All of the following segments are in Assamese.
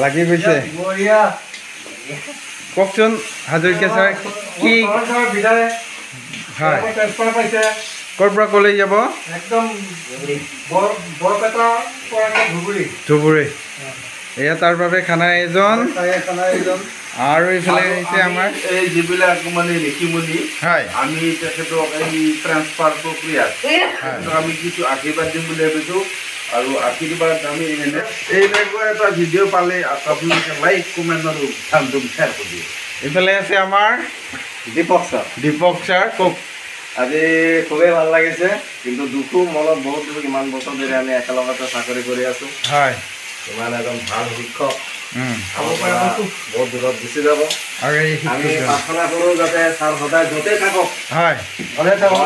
লাগি গৈছে কওকচোন হাজৰিকা ছাৰ কি হয় ক'ৰ পৰা ক'লৈ যাব একদম বৰপেটা ধুবুৰী এয়া তাৰ বাবে খানা আয়োজন আৰু এইফালে আহিছে আমাৰ এই যিবিলাক মানে লিখিমুলি হয় আমি তেখেতক এই ট্ৰান্সফাৰ প্ৰক্ৰিয়াত আমি কিছু আশীৰ্বাদ দিম বুলি ভাবিছোঁ আৰু আশীৰ্বাদ আমি এনেকুৱা এটা ভিডিঅ' পালে আপোনালোকে লাইক কমেণ্ট আৰু ধামধুম শ্বেয়াৰ কৰি এইফালে আছে আমাৰ দীপক ছাৰ কওক আজি খুবেই ভাল লাগিছে কিন্তু দুখো মনত বহুত দুখ ইমান বছৰ ধৰি আমি একেলগতে চাকৰি কৰি আছোঁ হয় ইমান এজন ভাল শিক্ষক বহুত দূৰত গুচি যাব আৰু এই আমি প্ৰাৰ্থনা কৰোঁ যাতে ছাৰ সদায় য'তেই থাকক হয় ভালে থাকক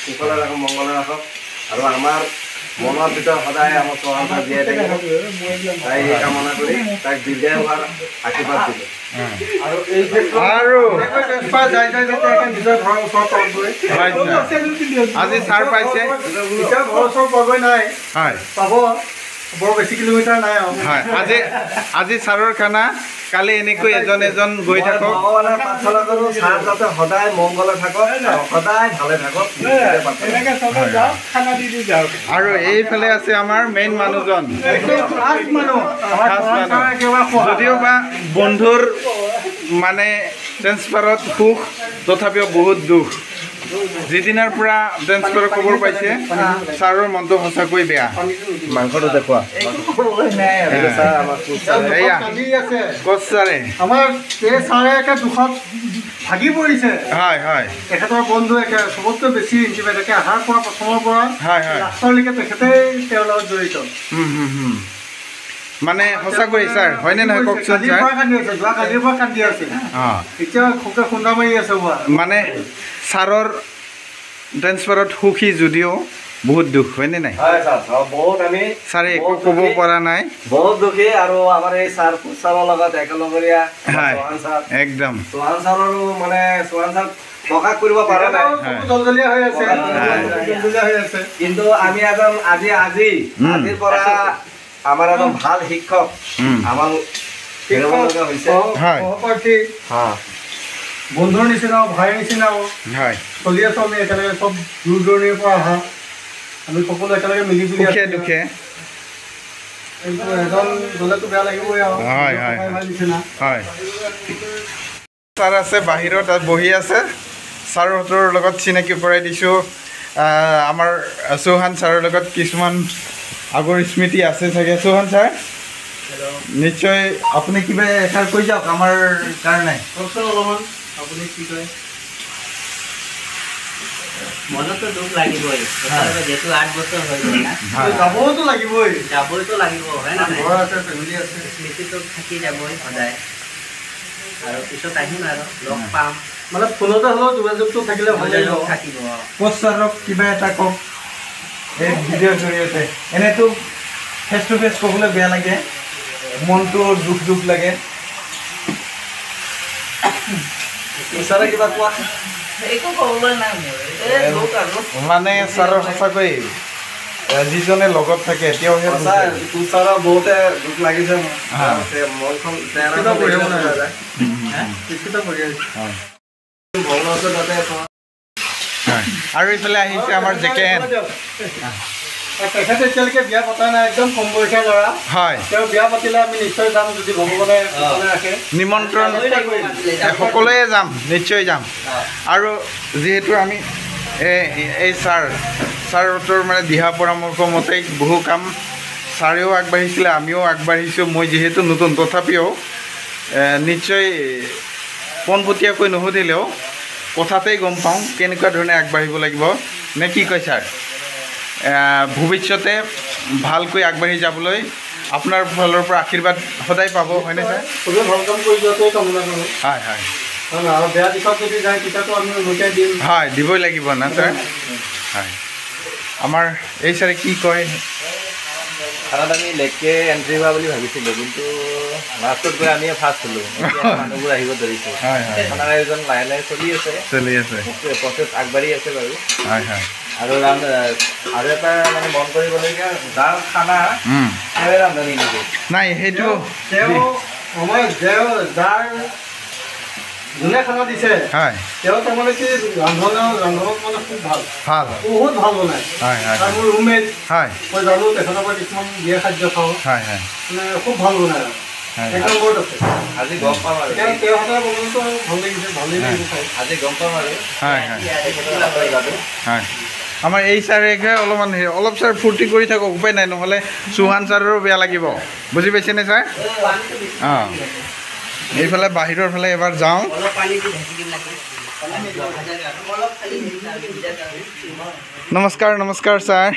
কুশলে থাকক মংগলে ৰাখক আৰু আমাৰ মনৰ ভিতৰত সদায় আমাৰ চৰকাৰ জীয়াই থাকিব তাই এই কামনা কৰি তাইক দীৰ্ঘায়ু হোৱাৰ আশীৰ্বাদ দিলোঁ আৰু আজি ছাৰ পাইছে হয় বৰ বেছি কিলোমিটাৰ নাই হয় আজি ছাৰৰ খানা কালি এনেকৈ এজন গৈ থাকক ভগৱানৰ প্ৰাৰ্থনা কৰোঁ ছাৰ যাতে সদায় মংগলে থাকক সদায় ভালে থাকক আৰু এইফালে আছে আমাৰ মেইন মানুহজন যদিও বা বন্ধুৰ মানে ট্ৰেন্সফাৰত সুখ তথাপিও বহুত দুখ যিদিনাৰ পৰা ট্ৰেন্সফাৰৰ খবৰ পাইছে ছাৰৰ মনটো সঁচাকৈ বেয়া মাংসটো দেখুৱা কোচ ছাৰে আমাৰ এই ছাৰে একে দুখত ভাগি পৰিছে হয় হয় তেখেতৰ বন্ধু একে চবতকৈ বেছি ইণ্টিমেট একে আহাৰ পৰা প্ৰথমৰ পৰা হয় হয় লাষ্টলৈকে তেখেতেই তেওঁৰ লগত জড়িত মানে সঁচাকৈ ছাৰ হয়নে নহয় কওকচোন ছাৰ যোৱাকালিৰ পৰা কান্দি আছে এতিয়া খুকে খুন্দা মাৰি আছে মানে ছাৰৰ ট্ৰেন্সফাৰত সুখী যদিও বহুত দুখ হয়নে নাই বহুত আমি ছাৰে একো ক'ব পৰা নাই বহুত দুখী আৰু আমাৰ এই ছাৰ ছাৰৰ লগত একেলগৰীয়া চৌহান ছাৰ একদম চৌহান ছাৰৰো মানে চৌহান ছাৰ প্ৰকাশ কৰিব পৰা নাই জলজলীয়া হৈ আছে কিন্তু আমি এজন আজিৰ পৰা আমাৰ এজন ভাল শিক্ষক আমাৰ সহপাঠী বন্ধুৰ নিচিনাও ভাইৰ নিচিনাও হয় চলি আছোঁ আমি একেলগে চব দূৰ দূৰণিৰ পৰা অহা আমি সকলো একেলগে মিলি জুলি দুখে এজন গ'লেতো বেয়া লাগিবই আৰু হয় হয় নিচিনা হয় ছাৰ আছে বাহিৰত বহি আছে ছাৰহঁতৰ লগত চিনাকি কৰাই দিছোঁ আমাৰ চৌহান ছাৰৰ লগত কিছুমান আগৰ স্মৃতি আছে চাগে চৌহান ছাৰ নিশ্চয় আপুনি কিবা এষাৰ কৈ যাওক আমাৰ কাৰণে কওকচোন অলপমান আপুনি কি কয় মনতো দুখ লাগিবই যেহেতু 8 বছৰ হৈ গ'ল না যাবতো লাগিবই হয় না ঘৰ আছে ফেমিলি আছে স্মৃতিটো থাকি যাবই সদায় আৰু পিছত আহিম আৰু লগ পাম মানে ফোনতে হ'লেও যোগাযোগটো থাকিলে ভাল থাকিব কোচ ছাৰক কিবা এটা কওক এই ভিডিঅ'ৰ জৰিয়তে এনেতো ফেচ টু ফেচ ক'বলৈ বেয়া লাগে মনটো দুখ লাগে ছাৰে কিবা কোৱা একো ক'বলৈ নাই মানে ছাৰৰ সঁচাকৈ যিজনে লগত থাকে তেওঁহে ছাৰৰ বহুতে দুখ লাগিছে মনখন আৰু এইফালে আহিছে আমাৰ জেকেন তেখেতে এতিয়ালৈকে বিয়া পতা নাই একদম কম বয়সীয়া ল'ৰা হয় তেওঁ বিয়া পাতিলে আমি নিশ্চয় যাম যদি ভগৱানে ৰাখে নিমন্ত্ৰণ সকলোৱে যাম নিশ্চয় যাম আৰু যিহেতু আমি এই ছাৰহঁতৰ মানে দিহা পৰামৰ্শ মতেই বহু কাম ছাৰেও আগবাঢ়িছিলে আমিও আগবাঢ়িছোঁ মই যিহেতু নতুন তথাপিও নিশ্চয় পোনপটীয়াকৈ নুসুধিলেও কথাতেই গম পাওঁ কেনেকুৱা ধৰণে আগবাঢ়িব লাগিব নে কি কয় ছাৰ ভৱিষ্যতে ভালকৈ আগবাঢ়ি যাবলৈ আপোনাৰ ফালৰ পৰা আশীৰ্বাদ সদায় পাব হয়নে ছাৰ চবেই ভাল কাম কৰি যোৱাটোৱে কামনা কৰোঁ হয় হয় আৰু বেয়া দিশত যদি যায় তেতিয়াতো আমি উভতাই দিম হয় দিবই লাগিব না ছাৰ হয় আমাৰ এই ছাৰে কি কয় খানাত আমি লেটকৈ এণ্ট্ৰি হোৱা বুলি ভাবিছিলোঁ কিন্তু লাষ্টত গৈ আমিয়ে ফাৰ্ষ্ট হ'লোঁ মানুহবোৰ আহিব ধৰিছোঁ খানাৰ আয়োজন লাহে লাহে চলি আছে প্ৰচেছ প্ৰচেছ আগবাঢ়ি আছে বাৰু হয় হয় আৰু আৰু এটা মানে মন কৰিবলগীয়া যাৰ খানা তেওঁৱে ৰান্ধনি নেকি? নাই সেইটো তেওঁ আমাৰ যাৰ যোনে খানা দিছে হয় তেওঁ তাৰমানে কি ৰন্ধনত মানে খুব ভাল ভাল বহুত ভাল বনায় হয় হয় আৰু মোৰ ৰুমমেট হয় মই জানো তেখেতৰ পৰা কিছুমান বিয়া খাদ্য খাওঁ হয় হয় মানে খুব ভাল বনায় হয় এক নম্বৰত আছে আজি গম পাম আৰু তেওঁ হাতৰ বনোৱাটো ভাল লাগিছে ভালেই লাগিছে খাই আজি গম পাম আৰু হয় হয় যাদু হয় আমাৰ এই ছাৰে অলপমান অলপ ছাৰ ফূৰ্তি কৰি থাকক উপায় নাই নহ'লে চৌহান ছাৰৰো বেয়া লাগিব বুজি পাইছেনে ছাৰ অঁ এইফালে বাহিৰৰ ফালে এবাৰ যাওঁ অলপ পানী দি ঢাকি দিম লাগে অলপ খালি নমস্কাৰ নমস্কাৰ ছাৰ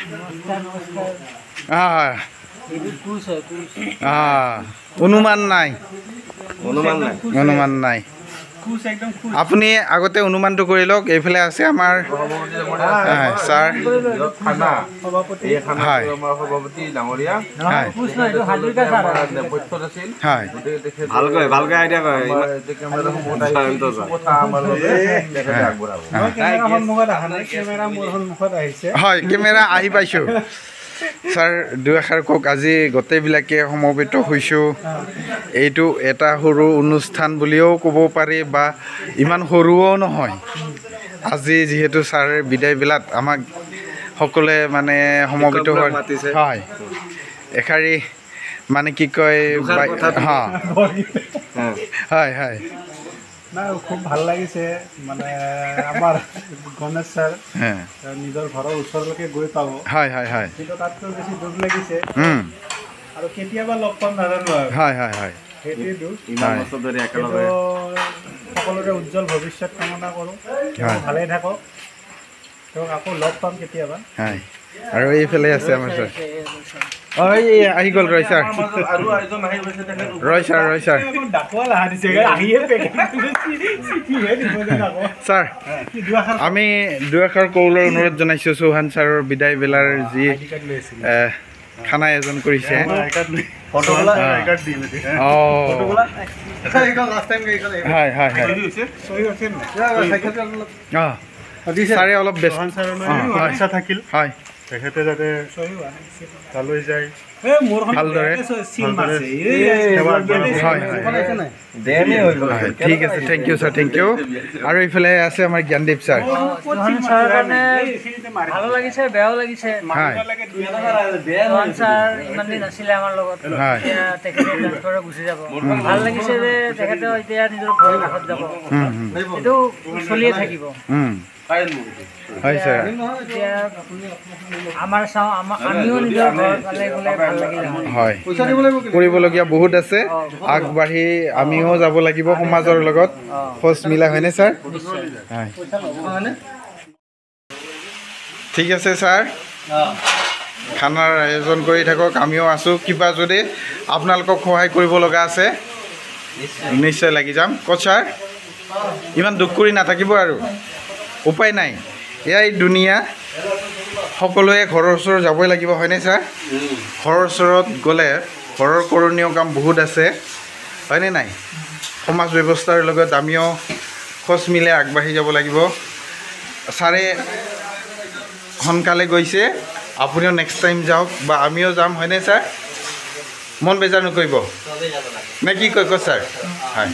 অনুমান নাই অনুমান নাই অনুমান নাই আপুনি আগতে অনুমানটো কৰি লওক এইফালে আছে আমাৰ ছাৰ খানা এই খানা হয় আমাৰ সভাপতি ডাঙৰীয়া হয় নেপথ্যত আছিল হয় গতিকে তেখেত ভালকৈ ভালকৈ আইডিয়া কৰে কেমেৰাসমূহত আহি কথা আমাৰ লগত তেখেতে আগবঢ়াব হয় কেমেৰা আহি পাইছোঁ ছাৰ দুই এষাৰ কওক আজি গোটেইবিলাকে সমবেত হৈছোঁ এইটো এটা সৰু অনুষ্ঠান বুলিও ক'ব পাৰি বা ইমান সৰুও নহয় আজি যিহেতু ছাৰে বিদায় বিলাত আমাক সকলোৱে মানে সমবেত হয় এষাৰি মানে কি কয় হয় হয় নাই খুব ভাল লাগিছে মানে আমাৰ গণেশ ছাৰ হ্যাঁ নিজৰ ঘৰৰ ওচৰলৈকে গৈ পাব হয় হয় হয় কিন্তু তাতকৈ বেছি দুখ লাগিছে আৰু কেতিয়াবা লগ পাম নাজানো আৰু হয় হয় হয় সেইটোৱে দুখ ইমান বছৰ ধৰি কিন্তু একেলগে সকলোৰে উজ্জ্বল ভৱিষ্যত কামনা কৰোঁ হয়। ভালেই থাকক তেওঁক আকৌ লগ পাম কেতিয়াবা হয় আৰু এইফালে আছে আমাৰ ছাৰ অঁ এই আহি গ'ল ৰয় ছাৰ আৰু এজন আহি গৈছে তেখেত ৰয় ছাৰ ডাকোৱাল অহা দিছে আহিয়ে ছাৰ আমি দুই এষাৰ কবলৈ অনুৰোধ জনাইছোঁ চৌহান ছাৰৰ বিদায় বেলাৰ যি খানা আয়োজন কৰিছে হয় হয় হয় অঁ ছাৰে অলপ ব্যস্ত থাকিল হয় তেখেতে যাতে তালৈ যায় ভালদৰে হয় দেৰি হৈ গ'ল হয় ঠিক আছে thank you sir thank you আৰু এইফালে আছে আমাৰ জ্ঞানদীপ ছাৰ ছাৰৰ কাৰণে ভালো লাগিছে বেয়াও লাগিছে হয় চৌহান ছাৰ ইমান দিন আছিলে আমাৰ লগত হয়। এতিয়া তেখেতে ট্ৰান্সফাৰ গুচি যাব ভাল লাগিছে যে তেখেতে এতিয়া নিজৰ ঘৰৰ কাষত যাব এইটো চলিয়ে থাকিব হয় ছাৰ এতিয়া আমাৰ চাওঁ আমিও নিজৰ ঘৰ পালে গ'লে ভাল লাগিলে হয়। হয় কৰিবলগীয়া বহুত আছে আগবাঢ়ি আমিও যাব লাগিব সমাজৰ লগত খোজ মিলা হয়নে ছাৰ হয় ঠিক আছে ছাৰ খানাৰ আয়োজন কৰি থাকক আমিও আছোঁ কিবা যদি আপোনালোকক সহায় কৰিব লগা আছে নিশ্চয় লাগি যাম ক'ত ছাৰ ইমান দুখ কৰি নাথাকিব আৰু উপায় নাই এয়াই দুনিয়া সকলোৱে ঘৰৰ ওচৰত যাবই লাগিব হয়নে ছাৰ ঘৰৰ ওচৰত গ'লে ঘৰৰ কৰণীয় কাম বহুত আছে হয়নে নাই সমাজ ব্যৱস্থাৰ লগত আমিও খোজ মিলাই আগবাঢ়ি যাব লাগিব ছাৰে সোনকালে গৈছে আপুনিও নেক্সট টাইম যাওক বা আমিও যাম হয়নে ছাৰ মন বেজাৰ নকৰিব নে কি কয় ছাৰ হয়